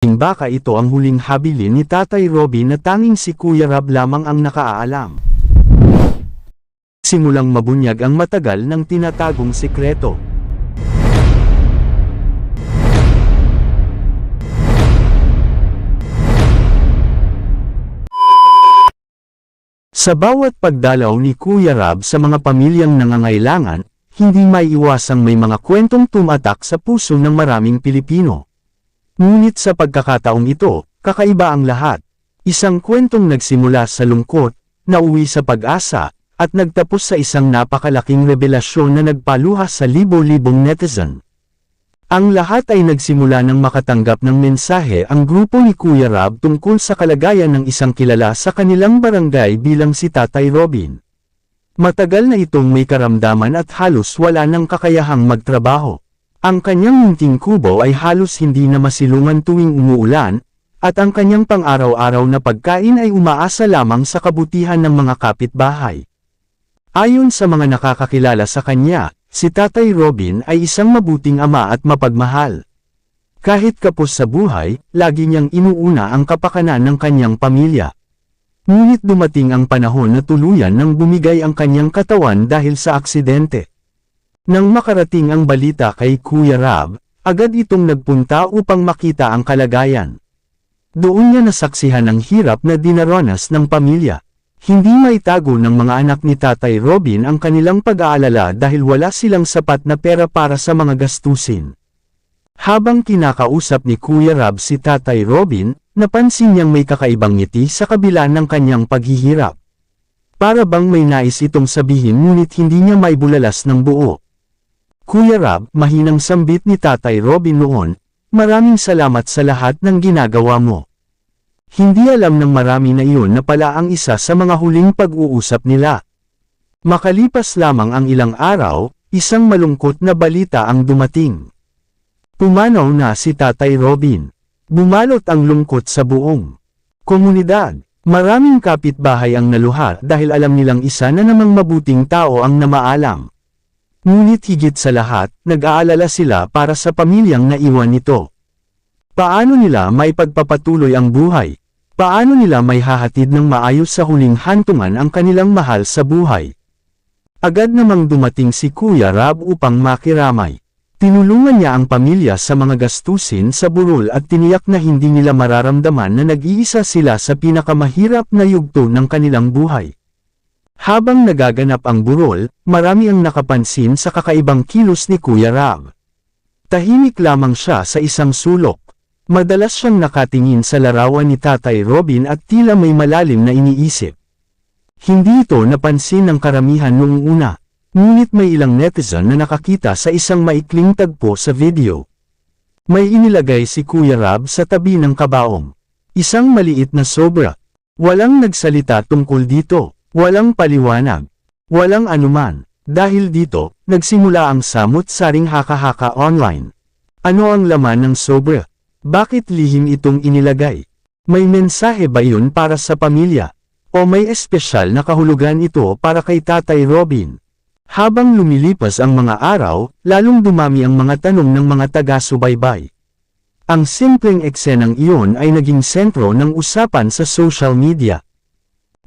tanging baka ito ang huling habilin ni Tatay Robin na tanging si Kuya Rab lamang ang nakaalam. Simulang mabunyag ang matagal ng tinatagong sikreto. Sa bawat pagdalaw ni Kuya Rab sa mga pamilyang nangangailangan, hindi maiiwasang may mga kwentong tumatak sa puso ng maraming Pilipino. Ngunit sa pagkakataong ito, kakaiba ang lahat. Isang kwentong nagsimula sa lungkot, nauwi sa pag-asa, at nagtapos sa isang napakalaking revelasyon na nagpaluha sa libo-libong netizen. Ang lahat ay nagsimula nang makatanggap ng mensahe ang grupo ni Kuya Rab tungkol sa kalagayan ng isang kilala sa kanilang barangay bilang si Tatay Robin. Matagal na itong may karamdaman at halos wala ng kakayahang magtrabaho. Ang kanyang munting kubo ay halos hindi na masilungan tuwing umuulan, at ang kanyang pang-araw-araw na pagkain ay umaasa lamang sa kabutihan ng mga kapitbahay. Ayon sa mga nakakakilala sa kanya, si Tatay Robin ay isang mabuting ama at mapagmahal. Kahit kapos sa buhay, lagi niyang inuuna ang kapakanan ng kanyang pamilya. Ngunit dumating ang panahon na tuluyan nang bumigay ang kanyang katawan dahil sa aksidente. Nang makarating ang balita kay Kuya Rab, agad itong nagpunta upang makita ang kalagayan. Doon niya nasaksihan ang hirap na dinaranas ng pamilya. Hindi maitago ng mga anak ni Tatay Robin ang kanilang pag-aalala dahil wala silang sapat na pera para sa mga gastusin. Habang kinakausap ni Kuya Rab si Tatay Robin, napansin niyang may kakaibang ngiti sa kabila ng kanyang paghihirap. Para bang may nais itong sabihin ngunit hindi niya maibulalas ng buo. Kuya Rab, mahinang sambit ni Tatay Robin noon, maraming salamat sa lahat ng ginagawa mo. Hindi alam ng marami na iyon na pala ang isa sa mga huling pag-uusap nila. Makalipas lamang ang ilang araw, isang malungkot na balita ang dumating. Pumanaw na si Tatay Robin. Bumalot ang lungkot sa buong komunidad. Maraming kapitbahay ang naluha dahil alam nilang isa na namang mabuting tao ang namaalam. Ngunit higit sa lahat, nag-aalala sila para sa pamilyang naiwan nito. Paano nila may pagpapatuloy ang buhay? Paano nila may hahatid ng maayos sa huling hantungan ang kanilang mahal sa buhay? Agad namang dumating si Kuya Rab upang makiramay. Tinulungan niya ang pamilya sa mga gastusin sa burol at tiniyak na hindi nila mararamdaman na nag-iisa sila sa pinakamahirap na yugto ng kanilang buhay. Habang nagaganap ang burol, marami ang nakapansin sa kakaibang kilos ni Kuya Rab. Tahimik lamang siya sa isang sulok. Madalas siyang nakatingin sa larawan ni Tatay Robin at tila may malalim na iniisip. Hindi ito napansin ng karamihan noong una, ngunit may ilang netizen na nakakita sa isang maikling tagpo sa video. May inilagay si Kuya Rab sa tabi ng kabaong. Isang maliit na sobra. Walang nagsalita tungkol dito. Walang paliwanag. Walang anuman. Dahil dito, nagsimula ang samut-saring haka-haka online. Ano ang laman ng sobra? Bakit lihim itong inilagay? May mensahe ba yun para sa pamilya? O may espesyal na kahulugan ito para kay Tatay Robin? Habang lumilipas ang mga araw, lalong dumami ang mga tanong ng mga taga-subaybay. Ang simpleng eksenang iyon ay naging sentro ng usapan sa social media.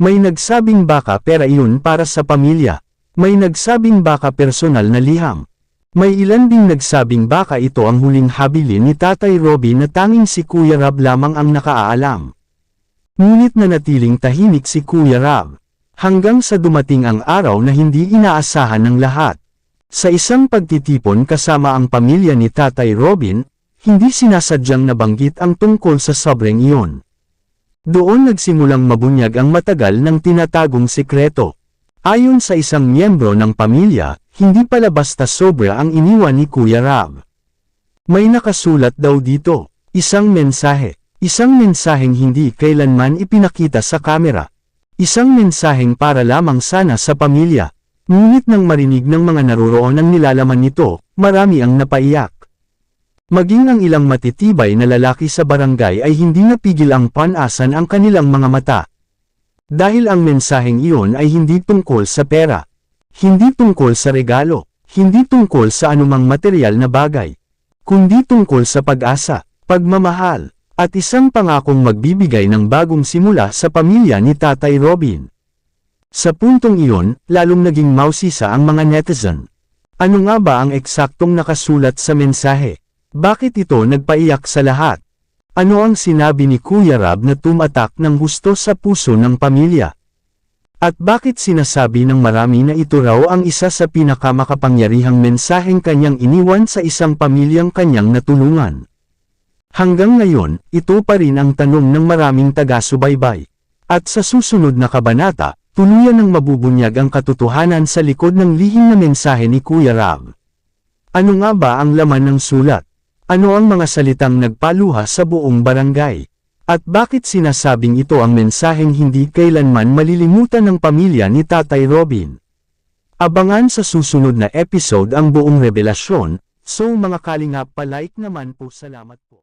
May nagsabing baka pera iyon para sa pamilya. May nagsabing baka personal na liham. May ilan ding nagsabing baka ito ang huling habilin ni Tatay Robin na tanging si Kuya Rab lamang ang nakaalam. Ngunit nanatiling tahimik si Kuya Rab. Hanggang sa dumating ang araw na hindi inaasahan ng lahat. Sa isang pagtitipon kasama ang pamilya ni Tatay Robin, hindi sinasadyang nabanggit ang tungkol sa sobrang iyon. Doon nagsimulang mabunyag ang matagal ng tinatagong sikreto. Ayon sa isang miyembro ng pamilya, hindi pala basta sobra ang iniwan ni Kuya Rab. May nakasulat daw dito, isang mensahe. Isang mensaheng hindi kailanman ipinakita sa kamera. Isang mensaheng para lamang sana sa pamilya. Ngunit nang marinig ng mga naroroon ang nilalaman nito, marami ang napaiyak. Maging ang ilang matitibay na lalaki sa barangay ay hindi napigil ang panasan ang kanilang mga mata. Dahil ang mensaheng iyon ay hindi tungkol sa pera. Hindi tungkol sa regalo. Hindi tungkol sa anumang material na bagay. Kundi tungkol sa pag-asa, pagmamahal, At isang pangakong magbibigay ng bagong simula sa pamilya ni Tatay Robin. Sa puntong iyon, lalong naging mausisa ang mga netizen. Ano nga ba ang eksaktong nakasulat sa mensahe? Bakit ito nagpaiyak sa lahat? Ano ang sinabi ni Kuya Rab na tumatak ng husto sa puso ng pamilya? At bakit sinasabi ng marami na ito raw ang isa sa pinakamakapangyarihang mensaheng kanyang iniwan sa isang pamilyang kanyang natulungan? Hanggang ngayon, ito pa rin ang tanong ng maraming taga-subaybay. At sa susunod na kabanata, tuluyan ng mabubunyag ang katotohanan sa likod ng lihim na mensahe ni Kuya Rab. Ano nga ba ang laman ng sulat? Ano ang mga salitang nagpaluha sa buong barangay? At bakit sinasabing ito ang mensaheng hindi kailanman malilimutan ng pamilya ni Tatay Robin? Abangan sa susunod na episode ang buong revelasyon, so mga kalingap, palike naman po, salamat po.